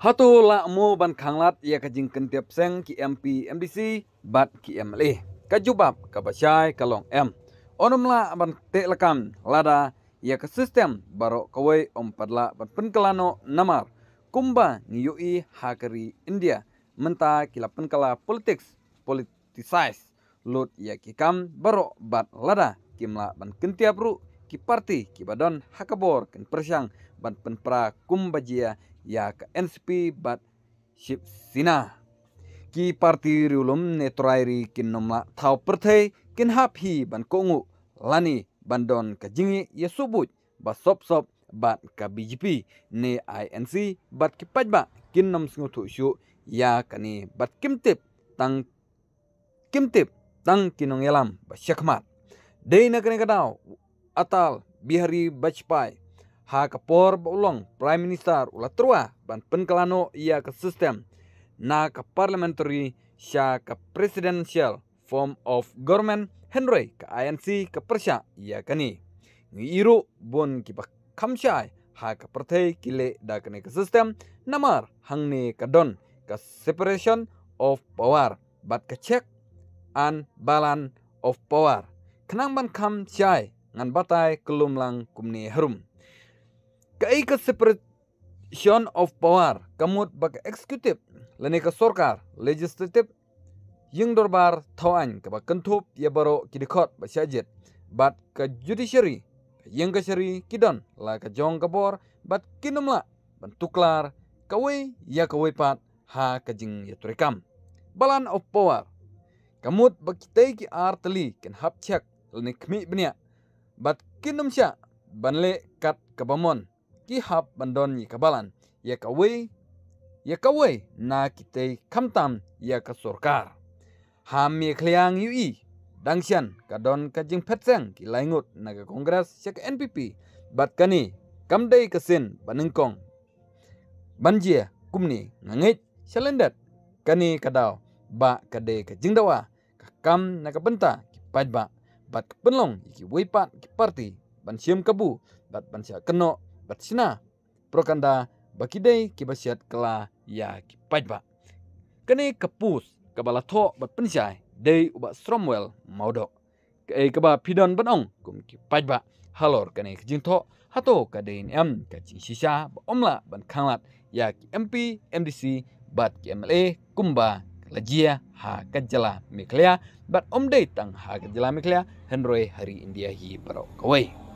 Hatu la mo ban khanglat ya ka jing kentiap seng ki MP MDC bat ki MLA ka jubab ka bashai ka long M onom la ban te lakam lada ya ka sistem baro kawai padla ban penkalano namar kumba ni yui hakari India menta kila penkala politicize lut ya ki kam baro bat lada kimla ban kentiap ru ki parti ki badon hakabor ken persyang ban penpra kumbajia ya ke NCP bat Ship Sina ki parti riulum netrairi kin nomla thau perthai kin hap hi ban kongu lani bandon ka jingi ya subut ba sop bat ka BJP ne INC bat ki pajba kin nom sngutu syu ya kani bat kimtip tang kinong yalam ba syakmat dei na kani kadaw atal Bihari Bajpai ha kapor ulong Prime Minister ula trua ban penkalano ia ke sistem na ke parliamentary sya ke presidential form of government Henry ke ANC ke persya ia kani ngiru bon ki kamsyai ha ke pertai kile da kani ke sistem namar hangni ke don ke separation of power bat ke check and balance of power kenang ban kam syai ngan batai kelumlang kumni harum kai ka separation of power kamut bag executive lene ka sorkar legislative yung dorbar thawan ka ba kentup ya baro kidikot ba syajit bat ka judiciary yung ka syari kidon la ka jong kabor bat kinumla ban tuklar kawai ya kawai pat ha ka jing ya turekam balan of power kamut bag kitay ki artali ken hap check lene kmi bnya bat kinum sya banle kat kabamon ki hap bandon ni kabalan ya kawai na kitay kamtam ya ka sorkar ham ye kliang yui dangsyan kadon ka jing petseng ki laingut na ka kongres sya ka NPP bat kani kamdai kasin banengkong banjia kumni ngangit syalendat kani kadaw ba kade ka jingdawa ka kam na ka benta ki pajba bat penlong ki weipat ki parti ban syem kabu bat ban sya keno bat sina prokanda bakidai ki basyat kala ya ki pajba kani kapus kabala tho bat pensyai dei uba stromwell maudok ke kaba pidon banong kum ki pajba halor kani kijing tho hato kadein em ka chi shisha ba omla ban khanglat ya ki MP MDC bat ki MLA kumba lajia ha kajala miklea bat omdei tang ha kajala miklea henroi hari India hi baro kawai